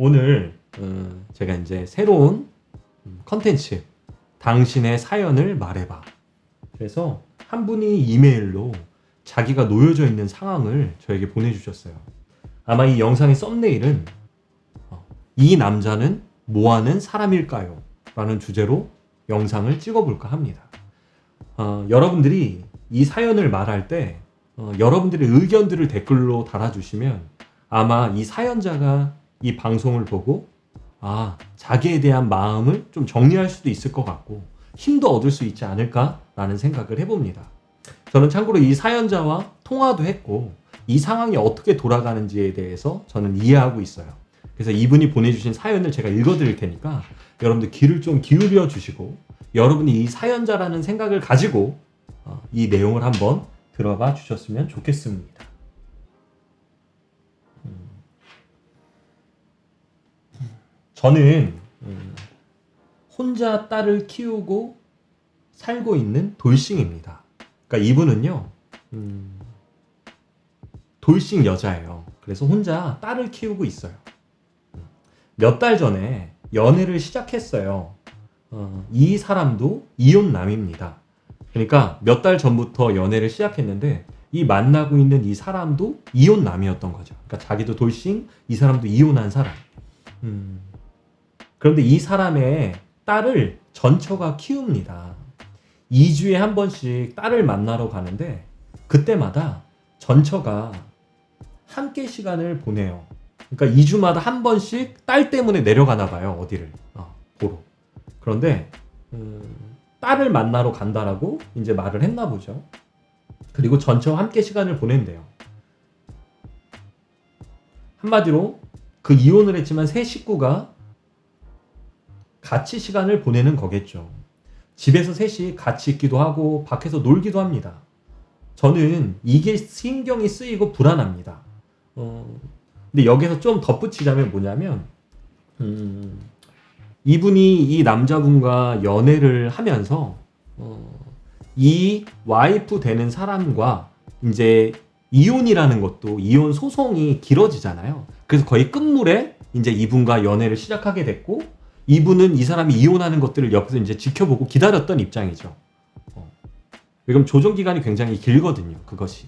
오늘 제가 이제 새로운 컨텐츠 당신의 사연을 말해봐. 그래서 한 분이 이메일로 자기가 놓여져 있는 상황을 저에게 보내주셨어요. 아마 이 영상의 썸네일은 이 남자는 뭐하는 사람일까요? 라는 주제로 영상을 찍어볼까 합니다. 여러분들이 이 사연을 말할 때 여러분들의 의견들을 댓글로 달아주시면 아마 이 사연자가 이 방송을 보고 자기에 대한 마음을 좀 정리할 수도 있을 것 같고 힘도 얻을 수 있지 않을까라는 생각을 해봅니다. 저는 참고로 이 사연자와 통화도 했고 이 상황이 어떻게 돌아가는지에 대해서 저는 이해하고 있어요. 그래서 이분이 보내주신 사연을 제가 읽어드릴 테니까 여러분들 귀를 좀 기울여 주시고 여러분이 이 사연자라는 생각을 가지고 이 내용을 한번 들어봐 주셨으면 좋겠습니다. 저는 혼자 딸을 키우고 살고 있는 돌싱입니다. 그러니까 이분은요 돌싱 여자예요. 그래서 혼자 딸을 키우고 있어요. 몇 달 전에 연애를 시작했어요. 이 사람도 이혼남입니다. 그러니까 몇 달 전부터 연애를 시작했는데 이 만나고 있는 이 사람도 이혼남이었던 거죠. 그러니까 자기도 돌싱, 이 사람도 이혼한 사람. 그런데 이 사람의 딸을 전처가 키웁니다. 2주에 한 번씩 딸을 만나러 가는데 그때마다 전처가 함께 시간을 보내요. 그러니까 2주마다 한 번씩 딸 때문에 내려가나 봐요. 어디를 보러. 그런데 딸을 만나러 간다라고 이제 말을 했나 보죠. 그리고 전처와 함께 시간을 보낸대요. 한마디로 그 이혼을 했지만 세 식구가 같이 시간을 보내는 거겠죠. 집에서 셋이 같이 있기도 하고 밖에서 놀기도 합니다. 저는 이게 신경이 쓰이고 불안합니다. 근데 여기서 좀 덧붙이자면 뭐냐면 이분이 이 남자분과 연애를 하면서 이 와이프 되는 사람과 이제 이혼이라는 것도 이혼 소송이 길어지잖아요. 그래서 거의 끝물에 이제 이분과 연애를 시작하게 됐고 이분은 이 사람이 이혼하는 것들을 옆에서 이제 지켜보고 기다렸던 입장이죠. 그럼 조정 기간이 굉장히 길거든요. 그것이.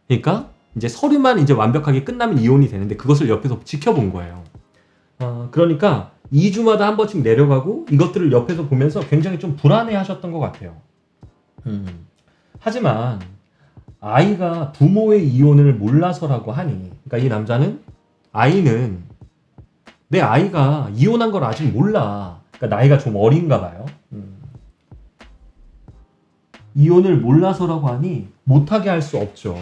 그러니까 이제 서류만 이제 완벽하게 끝나면 이혼이 되는데 그것을 옆에서 지켜본 거예요. 그러니까 2주마다 한 번씩 내려가고 이것들을 옆에서 보면서 굉장히 좀 불안해 하셨던 것 같아요. 하지만 아이가 부모의 이혼을 몰라서라고 하니, 그러니까 이 남자는 아이는 내 아이가 이혼한 걸 아직 몰라. 그러니까 나이가 좀 어린가 봐요. 이혼을 몰라서라고 하니 못하게 할 수 없죠.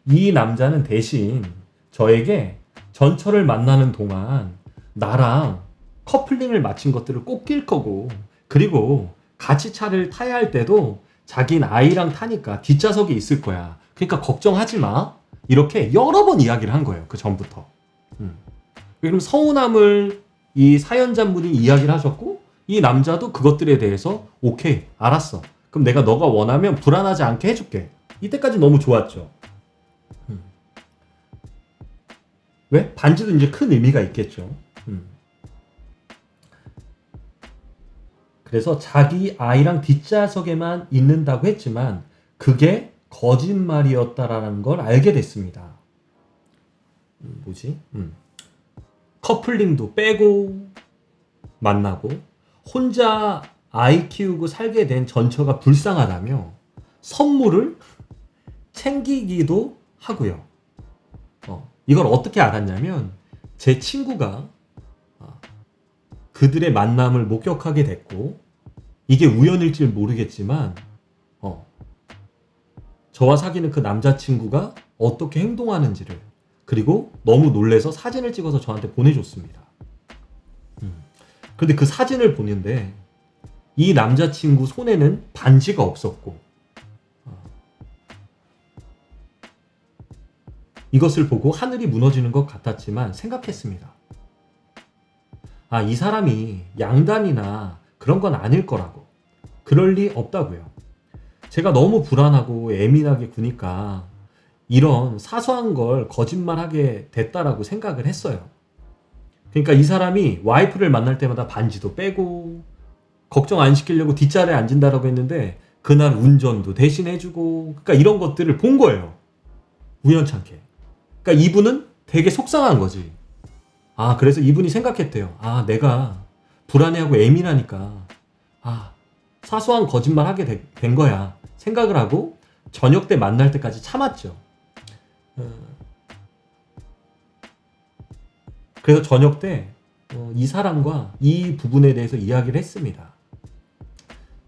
이 남자는 대신 저에게 전처를 만나는 동안 나랑 커플링을 마친 것들을 꼭 낄 거고 그리고 같이 차를 타야 할 때도 자기는 아이랑 타니까 뒷좌석에 있을 거야. 그러니까 걱정하지 마. 이렇게 여러 번 이야기를 한 거예요. 그 전부터. 그럼 서운함을 이 사연자분이 이야기를 하셨고 이 남자도 그것들에 대해서 오케이 알았어. 그럼 내가 너가 원하면 불안하지 않게 해줄게. 이때까지 너무 좋았죠. 왜? 반지도 이제 큰 의미가 있겠죠. 그래서 자기 아이랑 뒷좌석에만 있는다고 했지만 그게 거짓말이었다라는 걸 알게 됐습니다. 커플링도 빼고 만나고 혼자 아이 키우고 살게 된 전처가 불쌍하다며 선물을 챙기기도 하고요. 이걸 어떻게 알았냐면 제 친구가 그들의 만남을 목격하게 됐고 이게 우연일지 모르겠지만 저와 사귀는 그 남자친구가 어떻게 행동하는지를 그리고 너무 놀래서 사진을 찍어서 저한테 보내줬습니다. 그런데 그 사진을 보는데 이 남자친구 손에는 반지가 없었고 이것을 보고 하늘이 무너지는 것 같았지만 생각했습니다. 이 사람이 양단이나 그런 건 아닐 거라고. 그럴 리 없다고요. 제가 너무 불안하고 예민하게 구니까 이런 사소한 걸 거짓말하게 됐다라고 생각을 했어요. 그러니까 이 사람이 와이프를 만날 때마다 반지도 빼고 걱정 안 시키려고 뒷자리에 앉은다라고 했는데 그날 운전도 대신 해주고 그러니까 이런 것들을 본 거예요. 우연찮게. 그러니까 이분은 되게 속상한 거지. 아, 그래서 이분이 생각했대요. 아, 내가 불안해하고 예민하니까 사소한 거짓말 하게 된 거야. 생각을 하고 저녁 때 만날 때까지 참았죠. 그래서 저녁 때 이 사람과 이 부분에 대해서 이야기를 했습니다.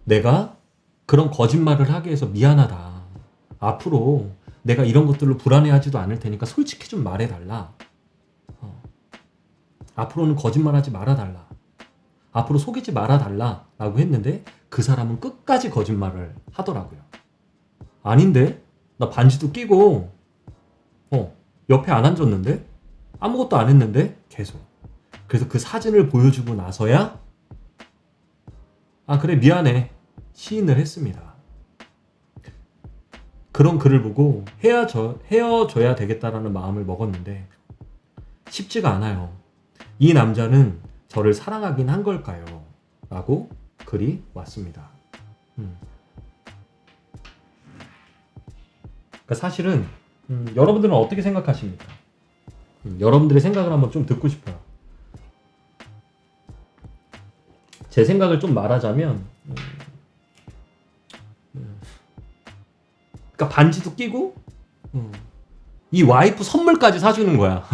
내가 그런 거짓말을 하게 해서 미안하다. 앞으로 내가 이런 것들로 불안해하지도 않을 테니까 솔직히 좀 말해달라. 앞으로는 거짓말하지 말아달라. 앞으로 속이지 말아달라 라고 했는데 그 사람은 끝까지 거짓말을 하더라고요. 아닌데? 나 반지도 끼고 옆에 안 앉았는데? 아무것도 안 했는데? 계속. 그래서 그 사진을 보여주고 나서야 그래 미안해 시인을 했습니다. 그런 글을 보고 헤어져야 되겠다라는 마음을 먹었는데 쉽지가 않아요. 이 남자는 저를 사랑하긴 한 걸까요? 라고 글이 왔습니다. 그러니까 사실은 여러분들은 어떻게 생각하십니까? 여러분들의 생각을 한번 좀 듣고 싶어요. 제 생각을 좀 말하자면 그러니까 반지도 끼고 이 와이프 선물까지 사주는 거야.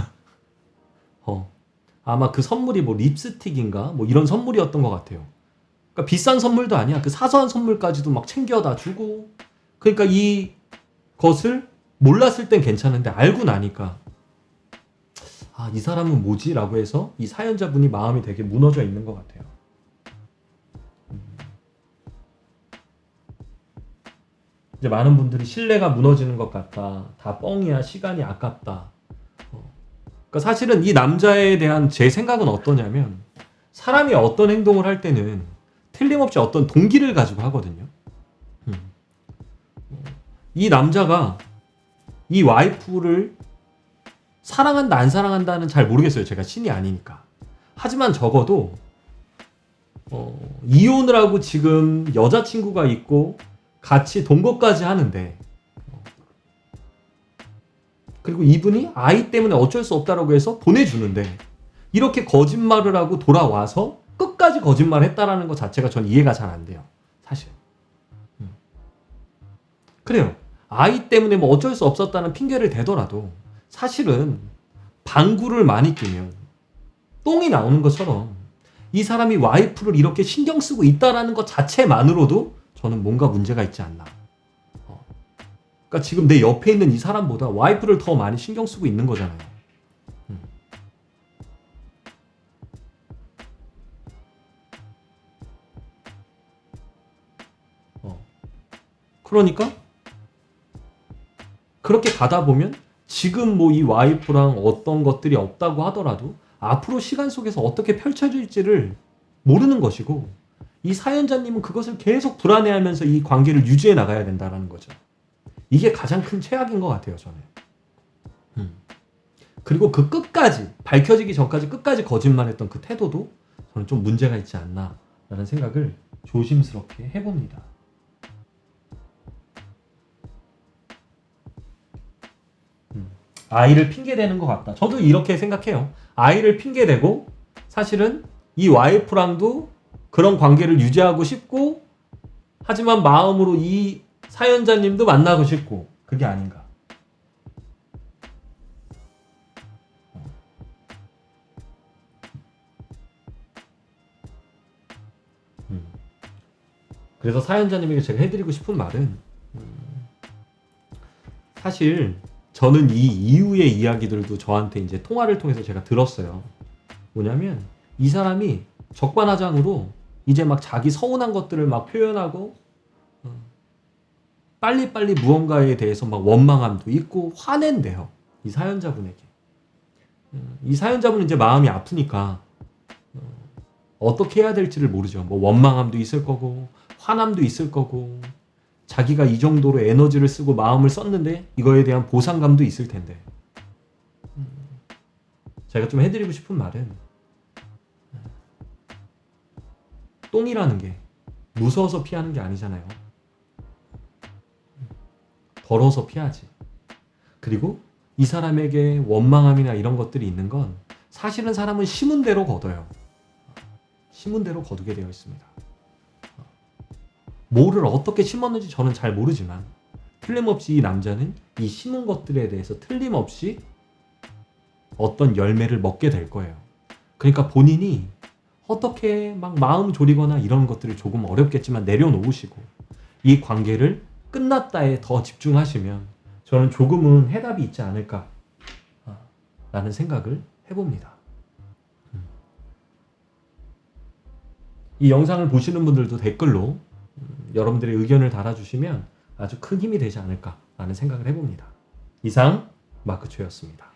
아마 그 선물이 뭐 립스틱인가 뭐 이런 선물이었던 것 같아요. 그러니까 비싼 선물도 아니야. 그 사소한 선물까지도 막 챙겨다 주고. 그러니까 이것을 몰랐을 땐 괜찮은데 알고 나니까 이 사람은 뭐지? 라고 해서 이 사연자분이 마음이 되게 무너져 있는 것 같아요. 이제 많은 분들이 신뢰가 무너지는 것 같다. 다 뻥이야. 시간이 아깝다. 그러니까 사실은 이 남자에 대한 제 생각은 어떠냐면 사람이 어떤 행동을 할 때는 틀림없이 어떤 동기를 가지고 하거든요. 이 남자가 이 와이프를 사랑한다 안 사랑한다는 잘 모르겠어요. 제가 신이 아니니까. 하지만 적어도 이혼을 하고 지금 여자친구가 있고 같이 동거까지 하는데 그리고 이분이 아이 때문에 어쩔 수 없다라고 해서 보내주는데 이렇게 거짓말을 하고 돌아와서 끝까지 거짓말을 했다라는 것 자체가 전 이해가 잘 안 돼요. 사실. 그래요. 아이 때문에 뭐 어쩔 수 없었다는 핑계를 대더라도 사실은 방구를 많이 끼면 똥이 나오는 것처럼 이 사람이 와이프를 이렇게 신경 쓰고 있다라는 것 자체만으로도 저는 뭔가 문제가 있지 않나. 그러니까 지금 내 옆에 있는 이 사람보다 와이프를 더 많이 신경 쓰고 있는 거잖아요. 그러니까 그렇게 가다 보면 지금 뭐 이 와이프랑 어떤 것들이 없다고 하더라도 앞으로 시간 속에서 어떻게 펼쳐질지를 모르는 것이고 이 사연자님은 그것을 계속 불안해하면서 이 관계를 유지해 나가야 된다는 거죠. 이게 가장 큰 최악인 것 같아요, 저는. 그리고 그 끝까지 밝혀지기 전까지 끝까지 거짓말했던 그 태도도 저는 좀 문제가 있지 않나라는 생각을 조심스럽게 해봅니다. 아이를 핑계대는 것 같다. 저도 이렇게 생각해요. 아이를 핑계대고 사실은 이 와이프랑도 그런 관계를 유지하고 싶고 하지만 마음으로 이 사연자님도 만나고 싶고 그게 아닌가. 그래서 사연자님에게 제가 해드리고 싶은 말은 사실 저는 이 이후의 이야기들도 저한테 이제 통화를 통해서 제가 들었어요. 뭐냐면 이 사람이 적반하장으로 이제 막 자기 서운한 것들을 막 표현하고 빨리빨리 무언가에 대해서 막 원망함도 있고 화낸대요. 이 사연자분에게. 이 사연자분은 이제 마음이 아프니까 어떻게 해야 될지를 모르죠. 뭐 원망함도 있을 거고 화남도 있을 거고 자기가 이 정도로 에너지를 쓰고 마음을 썼는데 이거에 대한 보상감도 있을 텐데 제가 좀 해드리고 싶은 말은 똥이라는 게 무서워서 피하는 게 아니잖아요. 더러워서 피하지. 그리고 이 사람에게 원망함이나 이런 것들이 있는 건 사실은 사람은 심은 대로 거둬요. 심은 대로 거두게 되어 있습니다. 뭐를 어떻게 심었는지 저는 잘 모르지만 틀림없이 이 남자는 이 심은 것들에 대해서 틀림없이 어떤 열매를 먹게 될 거예요. 그러니까 본인이 어떻게 막 마음 졸이거나 이런 것들을 조금 어렵겠지만 내려놓으시고 이 관계를 끝났다에 더 집중하시면 저는 조금은 해답이 있지 않을까 라는 생각을 해봅니다. 이 영상을 보시는 분들도 댓글로 여러분들의 의견을 달아주시면 아주 큰 힘이 되지 않을까라는 생각을 해봅니다. 이상 마크초였습니다.